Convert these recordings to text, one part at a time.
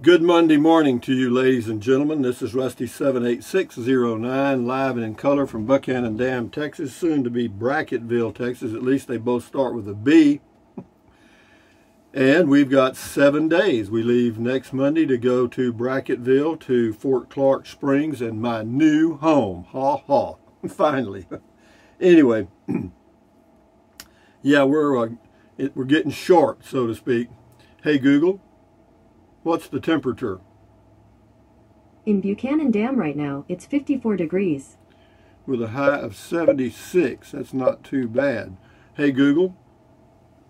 Good Monday morning to you, ladies and gentlemen. This is Rusty 78609, live and in color from Buchanan Dam, Texas, soon to be Brackettville, Texas. At least they both start with a B. And we've got 7 days. We leave next Monday to go to Brackettville, to Fort Clark Springs, and my new home. Ha ha. Finally. Anyway, yeah, we're getting short, so to speak. Hey, Google. What's the temperature? In Buchanan Dam right now, it's 54 degrees. With a high of 76. That's not too bad. Hey Google,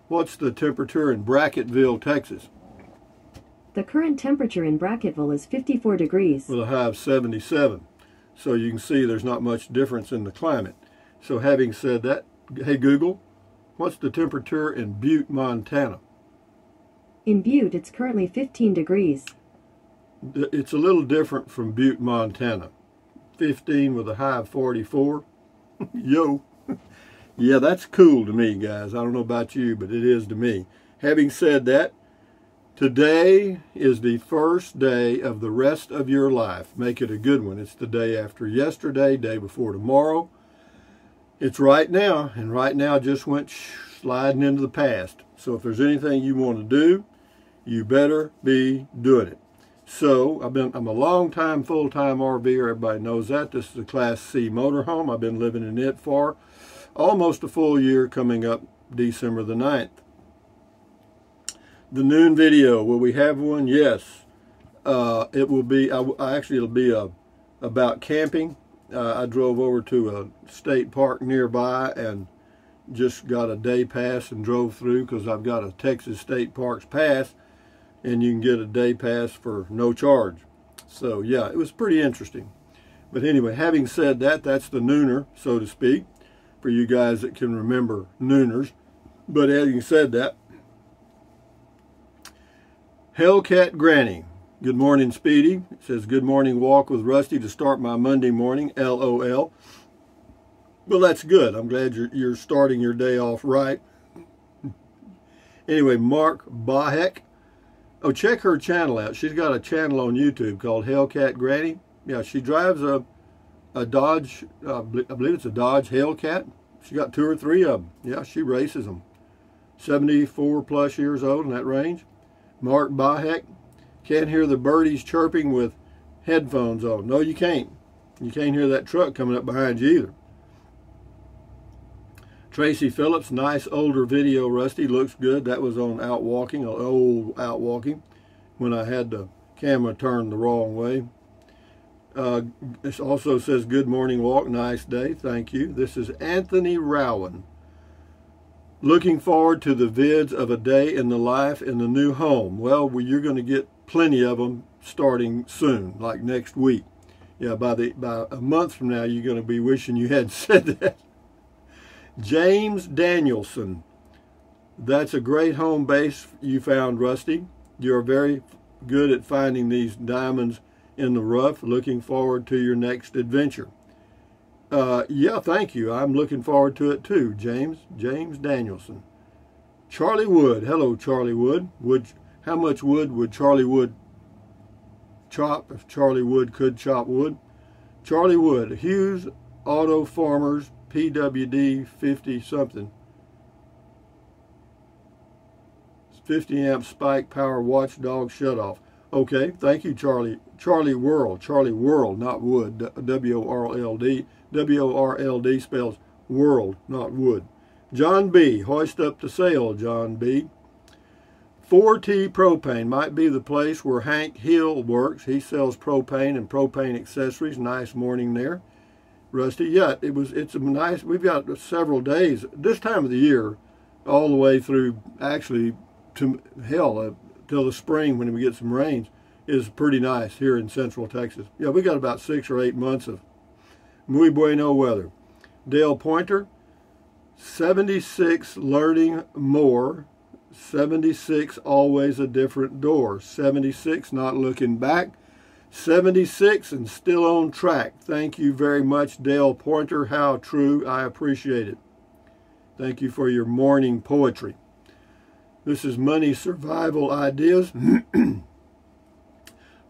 what's the temperature in Brackettville, Texas? The current temperature in Brackettville is 54 degrees. With a high of 77. So you can see there's not much difference in the climate. So having said that, hey Google, what's the temperature in Butte, Montana? In Butte, it's currently 15 degrees. It's a little different from Butte, Montana. 15 with a high of 44. Yo. Yeah, that's cool to me, guys. I don't know about you, but it is to me. Having said that, today is the first day of the rest of your life. Make it a good one. It's the day after yesterday, day before tomorrow. It's right now, and right now just went sliding into the past. So if there's anything you want to do, you better be doing it. So I'm a long-time, full-time RVer. Everybody knows that. This is a Class C motorhome. I've been living in it for almost a full year, coming up December the 9th. The noon video, will we have one? Yes. It will be, it'll be about camping. I drove over to a state park nearby and just got a day pass and drove through because I've got a Texas State Parks pass, and you can get a day pass for no charge. So yeah, it was pretty interesting. But anyway, having said that, that's the nooner, so to speak, for you guys that can remember nooners. But having said that, Hellcat Granny. Good morning, Speedy. It says, good morning walk with Rusty to start my Monday morning, LOL. Well, that's good. I'm glad you're starting your day off right. Anyway, Mark Bahek. Oh, check her channel out. She's got a channel on YouTube called Hellcat Granny. Yeah, she drives a Dodge, I believe it's a Dodge Hellcat. She got 2 or 3 of them. Yeah, she races them. 74 plus years old in that range. Mark Bahek. Can't hear the birdies chirping with headphones on. No, you can't. You can't hear that truck coming up behind you either. Tracy Phillips, nice older video, Rusty. Looks good. That was on Out Walking, old Out Walking, when I had the camera turned the wrong way. This also says, good morning walk, nice day, thank you. This is Anthony Rowan. Looking forward to the vids of a day in the life in the new home. Well, you're going to get plenty of them starting soon, like next week. Yeah, by a month from now, you're going to be wishing you had said that. James Danielson. That's a great home base you found, Rusty. You're very good at finding these diamonds in the rough. Looking forward to your next adventure. Yeah, thank you. I'm looking forward to it too, James Danielson. Charlie Wood. Hello, Charlie Wood. How much wood would Charlie Wood chop if Charlie Wood could chop wood? Charlie Wood. Hughes Auto Farmers PWD 50 something. 50 amp spike power watchdog shutoff. Okay, thank you, Charlie. Charlie World, not Wood. W-O-R-L-D. W-O-R-L-D spells world, not wood. John B. Hoist up to sail, John B. 4T Propane might be the place where Hank Hill works. He sells propane and propane accessories. Nice morning there, Rusty. Yeah, it's a nice, we've got several days this time of the year, all the way through, actually, to hell, till the spring when we get some rains, is pretty nice here in Central Texas. Yeah, we got about 6 or 8 months of muy bueno weather. Dale Pointer, 76 learning more. 76 always a different door. 76 not looking back. 76 and still on track. Thank you very much, Dale Pointer. How true. I appreciate it. Thank you for your morning poetry. This is Money Survival Ideas.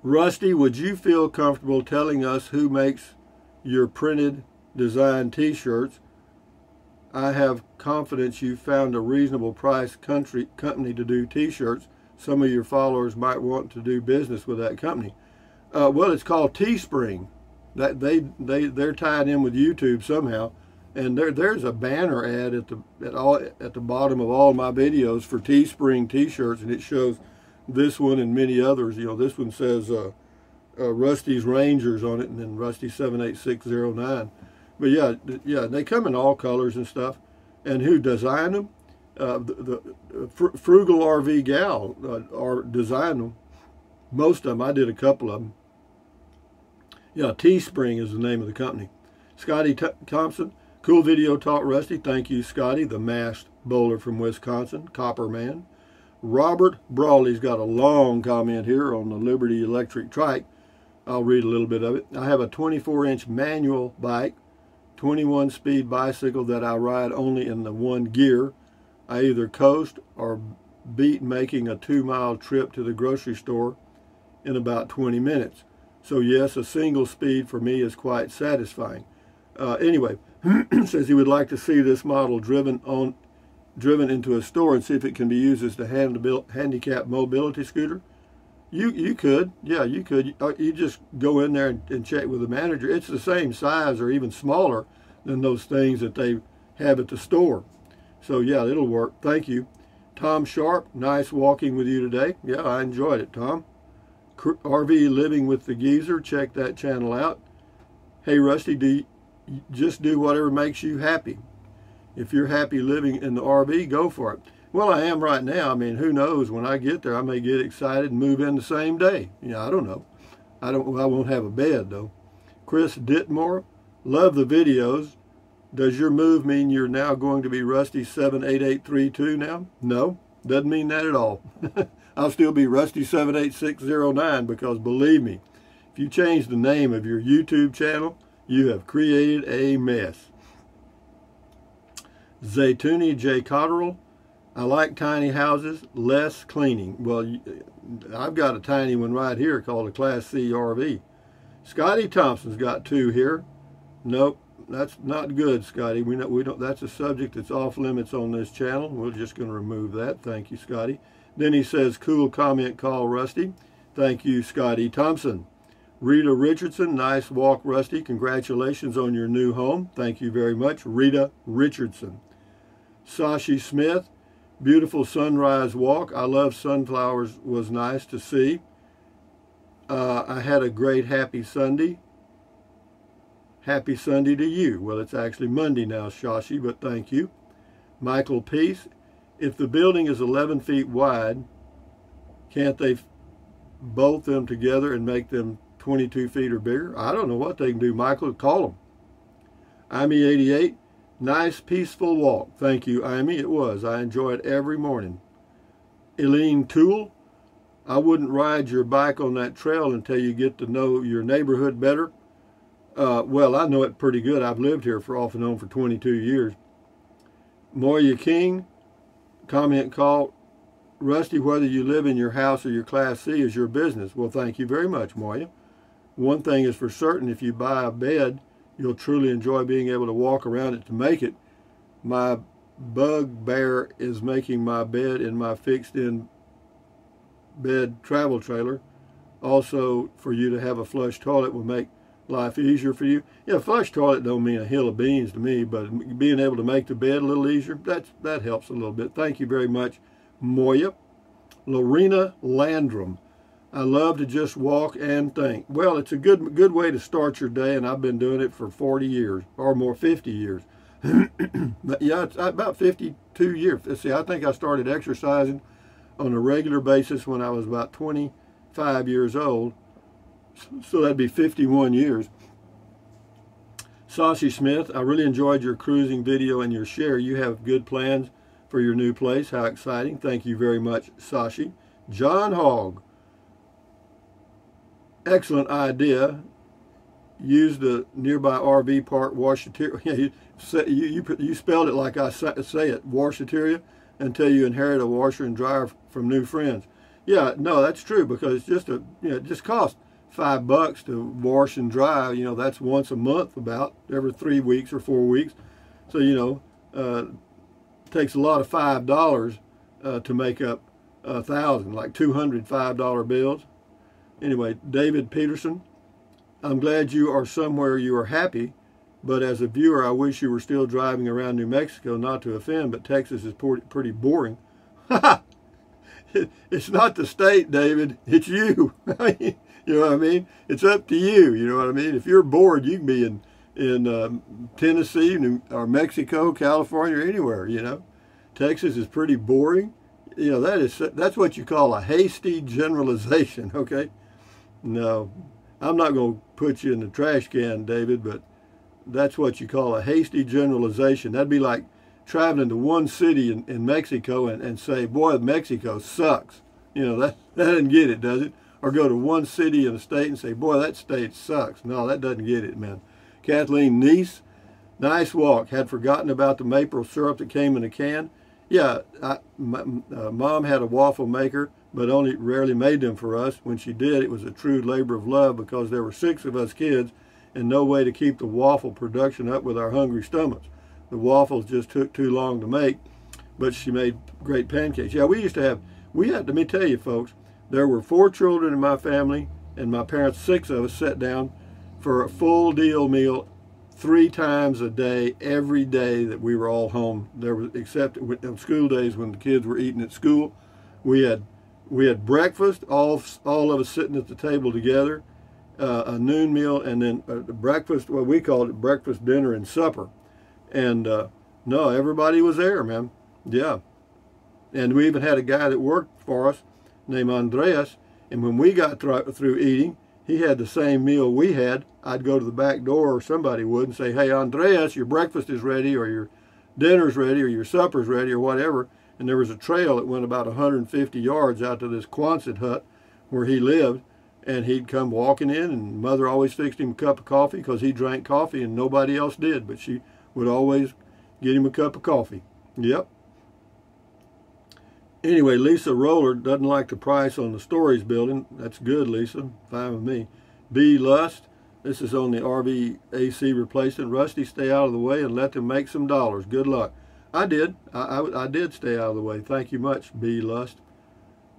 Rusty, would you feel comfortable telling us who makes your printed design t-shirts? I have confidence you found a reasonable price company to do t-shirts. Some of your followers might want to do business with that company. Well, it's called Teespring. That they're tied in with YouTube somehow, and there's a banner ad at the bottom of all my videos for Teespring t-shirts, and it shows this one and many others. You know, this one says Rusty's Rangers on it, and then Rusty 78609. But yeah, they come in all colors and stuff. And who designed them? The Frugal RV Gal designed them. Most of them. I did a couple of them. Yeah, Teespring is the name of the company. Scotty Thompson, cool video taught Rusty. Thank you, Scotty, the masked bowler from Wisconsin, Copper Man. Robert Brawley's got a long comment here on the Liberty electric trike. I'll read a little bit of it. I have a 24-inch manual bike, 21-speed bicycle that I ride only in the one gear. I either coast or beat making a 2-mile trip to the grocery store in about 20 minutes. So yes, a single speed for me is quite satisfying. Anyway, says he would like to see this model driven into a store and see if it can be used as the handicap mobility scooter. You could, yeah, you could. You just go in there and check with the manager. It's the same size or even smaller than those things that they have at the store. So yeah, it'll work. Thank you. Tom Sharp, nice walking with you today. Yeah, I enjoyed it, Tom. RV Living with the Geezer, check that channel out. Hey Rusty, just do whatever makes you happy. If you're happy living in the RV, go for it. Well, I am right now. I mean, who knows? When I get there, I may get excited and move in the same day. I don't know. I won't have a bed, though. Chris Dittmore, love the videos. Does your move mean you're now going to be Rusty 78832 now? No, doesn't mean that at all. I'll still be Rusty 78609 because, believe me, if you change the name of your YouTube channel, you have created a mess. Zaytuni J. Cotterill, I like tiny houses, less cleaning. Well, I've got a tiny one right here called a Class C RV. Scotty Thompson's got 2 here. Nope, that's not good, Scotty. We don't. That's a subject that's off limits on this channel. We're just going to remove that. Thank you, Scotty. Then he says, cool comment call, Rusty. Thank you, Scotty Thompson. Rita Richardson, nice walk, Rusty. Congratulations on your new home. Thank you very much, Rita Richardson. Sashi Smith, beautiful sunrise walk. I love sunflowers, was nice to see. I had a great happy Sunday. Happy Sunday to you. Well, it's actually Monday now, Shashi, but thank you. Michael Peace, if the building is 11 feet wide, can't they bolt them together and make them 22 feet or bigger? I don't know what they can do, Michael. Call them. IME88, nice peaceful walk. Thank you, IME. It was. I enjoy it every morning. Eileen Toole, I wouldn't ride your bike on that trail until you get to know your neighborhood better. Well, I know it pretty good. I've lived here for off and on for 22 years. Moya King, comment call, Rusty, whether you live in your house or your Class C is your business. Well, thank you very much, Moya. One thing is for certain, if you buy a bed, you'll truly enjoy being able to walk around it to make it. My bugbear is making my bed in my fixed-in bed travel trailer. Also, for you to have a flush toilet will make life easier for you. Yeah, flush toilet don't mean a hill of beans to me, but being able to make the bed a little easier, that helps a little bit. Thank you very much, Moya. Lorena Landrum, I love to just walk and think. Well, it's a good way to start your day, and I've been doing it for 40 years, or more, 50 years. But yeah, it's about 52 years. See, I think I started exercising on a regular basis when I was about 25 years old. So that'd be 51 years. Sashi Smith, I really enjoyed your cruising video and your share. You have good plans for your new place. How exciting. Thank you very much, Sashi. John Hogg, excellent idea. Use the nearby RV park washateria. You spelled it like I say it, washateria, until you inherit a washer and dryer from new friends. Yeah, no, that's true, because it's just it just costs $5 to wash and dry. That's once a month, about every 3 weeks or 4 weeks. So it takes a lot of $5 to make up 1,000, like $205 bills. Anyway, David Peterson, I'm glad you are somewhere you are happy, but as a viewer, I wish you were still driving around New Mexico, not to offend, but Texas is pretty boring. It's not the state, David. It's you. You know what I mean? It's up to you. You know what I mean? If you're bored, you can be in Tennessee or Mexico, California, or anywhere. Texas is pretty boring. That's what you call a hasty generalization. Okay? No, I'm not going to put you in the trash can, David, but that's what you call a hasty generalization. That'd be like traveling to one city in Mexico and say, boy, Mexico sucks. That doesn't get it, does it? Or go to one city in a state and say, boy, that state sucks. No, that doesn't get it, man. Kathleen Neese, nice walk. Had forgotten about the maple syrup that came in a can. Yeah, Mom had a waffle maker, but only rarely made them for us. When she did, it was a true labor of love, because there were 6 of us kids and no way to keep the waffle production up with our hungry stomachs. The waffles just took too long to make, but she made great pancakes. Yeah, let me tell you, folks, there were 4 children in my family, and my parents, 6 of us, sat down for a full deal meal 3 times a day, every day that we were all home. Except on school days when the kids were eating at school. We had breakfast, all of us sitting at the table together, a noon meal, and then breakfast. Well, we called it breakfast, dinner, and supper. And no, everybody was there, man. Yeah. And we even had a guy that worked for us named Andreas. And when we got through eating, he had the same meal we had. I'd go to the back door, or somebody would, and say, hey, Andreas, your breakfast is ready, or your dinner's ready, or your supper's ready, or whatever. And there was a trail that went about 150 yards out to this Quonset hut where he lived. And he'd come walking in, and Mother always fixed him a cup of coffee, because he drank coffee and nobody else did. But she would always get him a cup of coffee. Yep. Anyway, Lisa Roller doesn't like the price on the Stories building. That's good, Lisa. Fine with me. B. Lust, this is on the RV AC replacement. Rusty, stay out of the way and let them make some dollars. Good luck. I did. I did stay out of the way. Thank you much, B. Lust.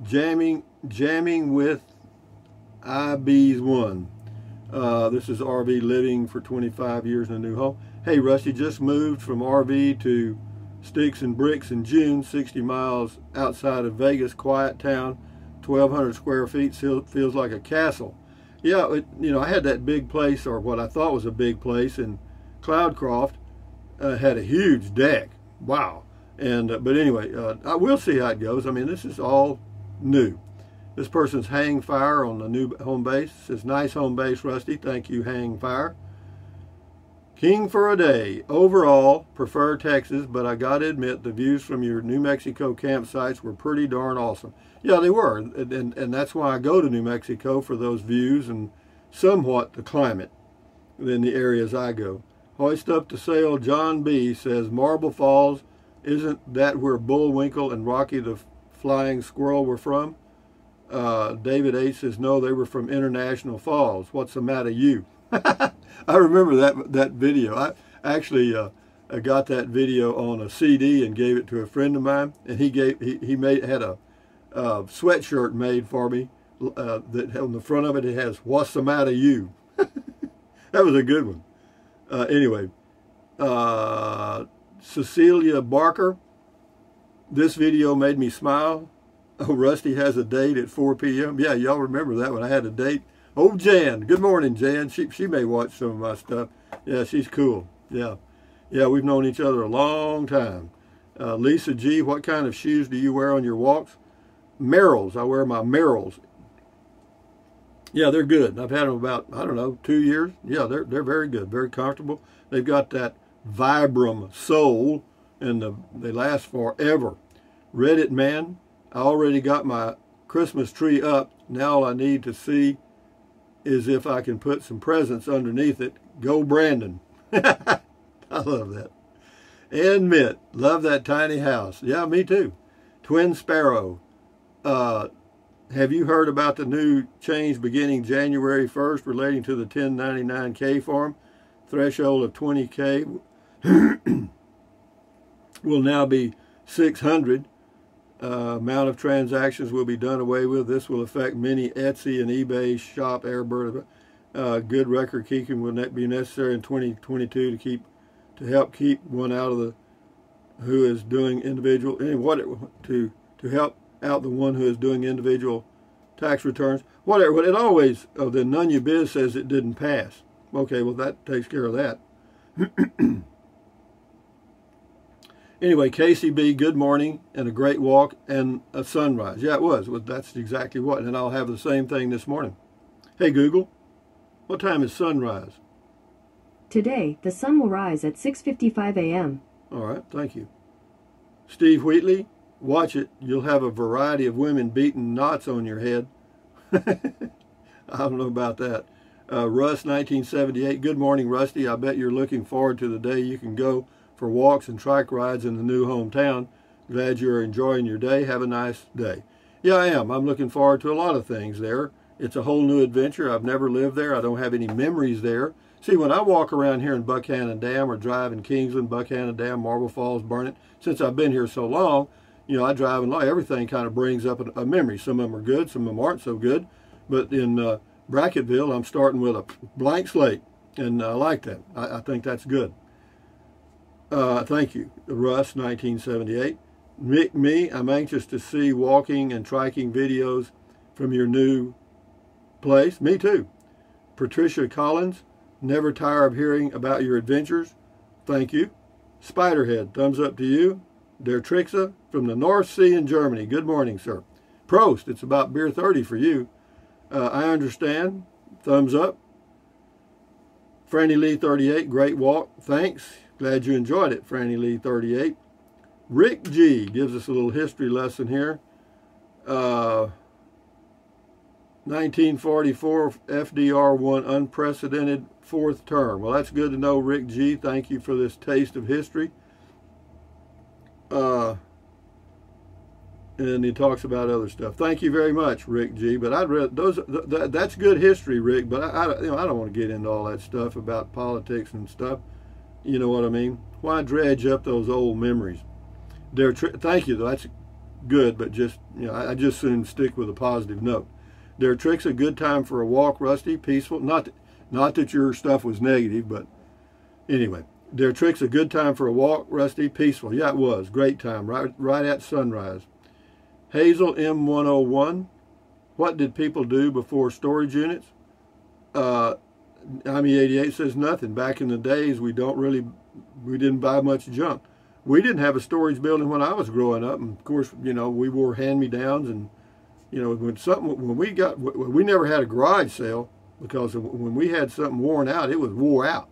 Jamming with IB's one. This is RV living for 25 years in a new home. Hey, Rusty, just moved from RV to Sticks and Bricks in June, 60 miles outside of Vegas, quiet town, 1,200 square feet, feels like a castle. Yeah, I had that big place, or what I thought was a big place in Cloudcroft, had a huge deck. Wow. And but anyway, I will see how it goes. I mean, this is all new. This person's Hang Fire on the new home base. It says, nice home base, Rusty. Thank you, Hang Fire. King for a day. Overall, prefer Texas, but I gotta admit the views from your New Mexico campsites were pretty darn awesome. Yeah, they were, and that's why I go to New Mexico, for those views and somewhat the climate in the areas I go. Hoist up the sail. John B. says, Marble Falls, isn't that where Bullwinkle and Rocky the Flying Squirrel were from? David H. says, no, they were from International Falls. What's the matter, you? I remember that video. I actually I got that video on a CD and gave it to a friend of mine, and he had a sweatshirt made for me that on the front of it, it has "What's the matter, you?" That was a good one. Anyway, Cecilia Barker, this video made me smile. Oh, Rusty has a date at 4 p.m. Yeah, y'all remember that when I had a date. Oh, Jan. Good morning, Jan. She may watch some of my stuff. Yeah, she's cool. Yeah. Yeah, we've known each other a long time. Lisa G., what kind of shoes do you wear on your walks? Merrells. I wear my Merrells. Yeah, they're good. I've had them about, I don't know, 2 years. Yeah, they're very good, very comfortable. They've got that Vibram sole, and they last forever. Reddit man, I already got my Christmas tree up. Now all I need to see is if I can put some presents underneath it. Go Brandon. I love that. And Mitt, love that tiny house. Yeah, me too. Twin Sparrow. Have you heard about the new change beginning January 1st relating to the 1099K form? Threshold of 20K will now be 600. Amount of transactions will be done away with. This will affect many Etsy and eBay shop Airbird. Good record keeping will be necessary in 2022 to help keep one out of the who is doing individual to help out the one who is doing individual tax returns. Whatever. It always the None You Biz says it didn't pass. Okay, well that takes care of that. Anyway, KCB, good morning and a great walk and a sunrise. Yeah, it was. Well, that's exactly what. And I'll have the same thing this morning. Hey, Google, what time is sunrise? Today, the sun will rise at 6:55 a.m. All right, thank you. Steve Wheatley, watch it. You'll have a variety of women beating knots on your head. I don't know about that. Russ, 1978, good morning, Rusty. I bet you're looking forward to the day you can go for walks and trike rides in the new hometown. Glad you're enjoying your day. Have a nice day. Yeah, I am. I'm looking forward to a lot of things there. It's a whole new adventure. I've never lived there. I don't have any memories there. See, when I walk around here in Buchanan Dam or drive in Kingsland, Buchanan Dam, Marble Falls, Burnett, since I've been here so long, you know, I drive and everything kind of brings up a memory. Some of them are good, some of them aren't so good. But in Bracketville, I'm starting with a blank slate, and I like that. I think that's good. Thank you, Russ, 1978. I'm anxious to see walking and triking videos from your new place. Me too. Patricia Collins, never tire of hearing about your adventures. Thank you. Spiderhead, thumbs up to you. Der Trixa from the North Sea in Germany. Good morning, sir. Prost, it's about beer 30 for you. I understand. Thumbs up. Franny Lee 38, great walk. Thanks. Glad you enjoyed it, Franny Lee 38. Rick G gives us a little history lesson here. 1944, FDR won unprecedented fourth term. Well, that's good to know, Rick G. Thank you for this taste of history. And he talks about other stuff. Thank you very much, Rick G. But I'd read those. That's good history, Rick. But I don't want to get into all that stuff about politics and stuff. You know what I mean? Why dredge up those old memories? Thank you, though. That's good, but just I just soon stick with a positive note. Der Trick's a good time for a walk, Rusty. Peaceful. Not that your stuff was negative, but anyway. Der Trick's a good time for a walk, Rusty. Peaceful. Yeah, it was. Great time. Right at sunrise. Hazel M101. What did people do before storage units? Ami88 says nothing. Back in the days, we didn't buy much junk. We didn't have a storage building when I was growing up, and of course, we wore hand-me-downs, and when we never had a garage sale, because when we had something worn out, it was wore out.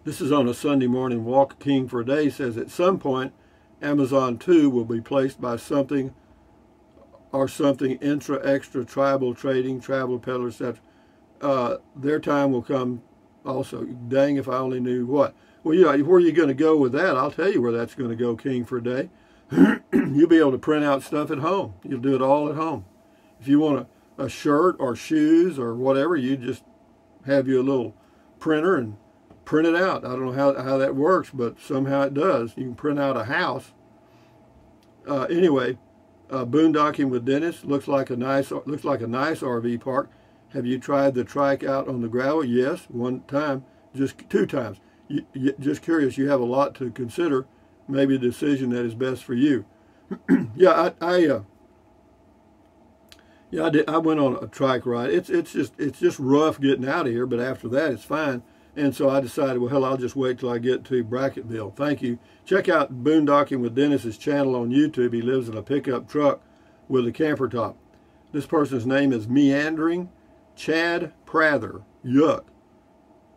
This is on a Sunday morning walk. King for a Day says at some point, Amazon 2 will be placed by something extra tribal trading, travel peddlers, etc. Their time will come also. Dang, if I only knew what. Well, where are you going to go with that? I'll tell you where that's going to go, King for a Day. You'll be able to print out stuff at home. You'll do it all at home. If you want a shirt or shoes or whatever, you just have your little printer and print it out. I don't know how that works, but somehow it does. You can print out a house. Anyway, boondocking with Dennis looks like a nice RV park. Have you tried the trike out on the gravel? Yes, one time, just 2 times. Just curious. You have a lot to consider. Maybe a decision that is best for you. Yeah, I did. I went on a trike ride. It's just rough getting out of here, but after that it's fine. And so I decided, well, hell, I'll just wait till I get to Bracketville. Thank you. Check out Boondocking with Dennis's channel on YouTube. He lives in a pickup truck with a camper top. This person's name is Meandering Chad Prather. Yuck.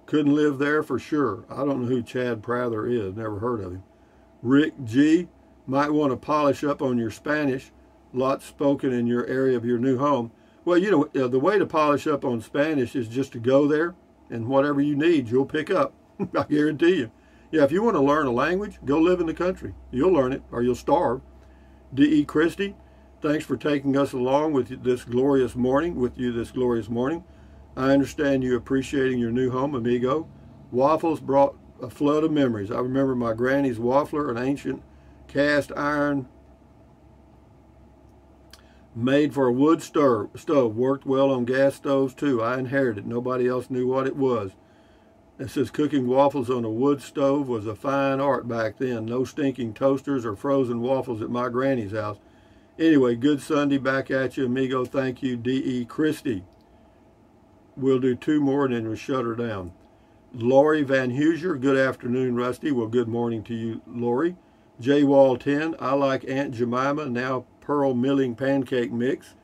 Couldn't live there for sure. I don't know who Chad Prather is. Never heard of him. Rick G. Might want to polish up on your Spanish. Lots spoken in your area of your new home. Well, the way to polish up on Spanish is just to go there, and whatever you need, you'll pick up. I guarantee you. Yeah, if you want to learn a language, go live in the country. You'll learn it, or you'll starve. D.E. Christie. Thanks for taking us along with this glorious morning, I understand you appreciating your new home, amigo. Waffles brought a flood of memories. I remember my granny's waffler, an ancient cast iron made for a wood stove. Worked well on gas stoves too. I inherited it. Nobody else knew what it was. It says cooking waffles on a wood stove was a fine art back then. No stinking toasters or frozen waffles at my granny's house. Anyway, good Sunday back at you, amigo. Thank you, D.E. Christie. We'll do 2 more and then we'll shut her down. Lori Van Huser, good afternoon, Rusty. Well, good morning to you, Lori. J. Wall 10, I like Aunt Jemima, now pearl milling pancake mix.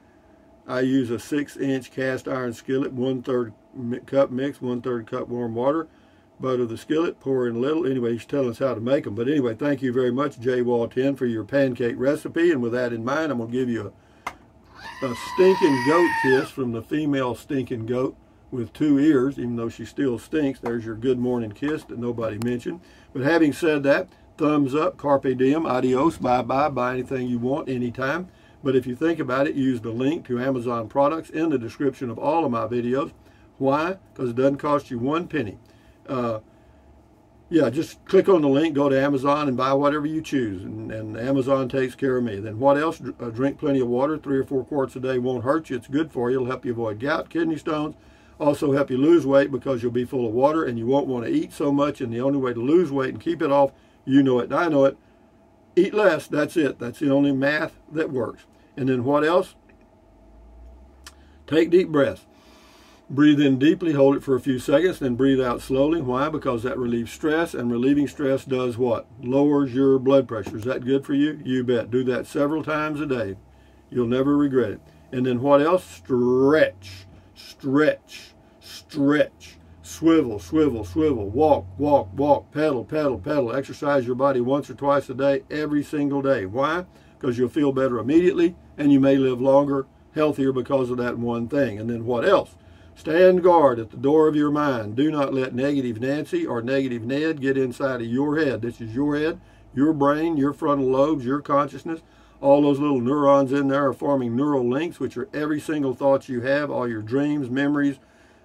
I use a 6-inch cast iron skillet, 1/3 cup mix, 1/3 cup warm water. Butter the skillet, pour in a little. Anyway, he's telling us how to make them. But anyway, thank you very much, J. Wall 10, for your pancake recipe. And with that in mind, I'm going to give you a stinking goat kiss from the female stinking goat with 2 ears, even though she still stinks. There's your good morning kiss that nobody mentioned. But having said that, thumbs up, carpe diem, adios, bye-bye, buy anything you want, anytime. But if you think about it, use the link to Amazon products in the description of all of my videos. Why? Because it doesn't cost you 1 penny. Yeah, just click on the link, go to Amazon and buy whatever you choose, and Amazon takes care of me. Then what else? Drink plenty of water. 3 or 4 quarts a day won't hurt you. It's good for you. It'll help you avoid gout, kidney stones. Also help you lose weight because you'll be full of water and you won't want to eat so much. And the only way to lose weight and keep it off, you know it, I know it, eat less. That's it. That's the only math that works. And then what else? Take deep breaths. Breathe in deeply, hold it for a few seconds, then breathe out slowly. Why? Because that relieves stress, and relieving stress does what? Lowers your blood pressure. Is that good for you? You bet. Do that several times a day. You'll never regret it. And then what else? Stretch, stretch, stretch. Swivel, swivel, swivel. Walk, walk, walk. Pedal, pedal, pedal. Exercise your body once or twice a day, every single day. Why? Because you'll feel better immediately, and you may live longer, healthier because of that one thing. And then what else? Stand guard at the door of your mind. Do not let negative Nancy or negative Ned get inside of your head. This is your head, your brain, your frontal lobes, your consciousness. All those little neurons in there are forming neural links, which are every single thought you have, all your dreams, memories,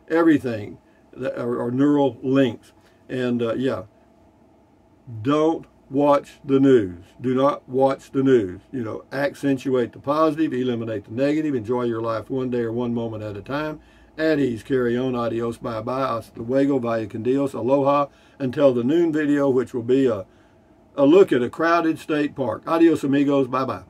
everything that are neural links. And yeah, don't watch the news. Do not watch the news. You know, accentuate the positive, eliminate the negative, enjoy your life one day or one moment at a time. At ease, carry on, adios, bye-bye, hasta luego, vaya con Dios, aloha, until the noon video, which will be a look at a crowded state park. Adios, amigos, bye-bye.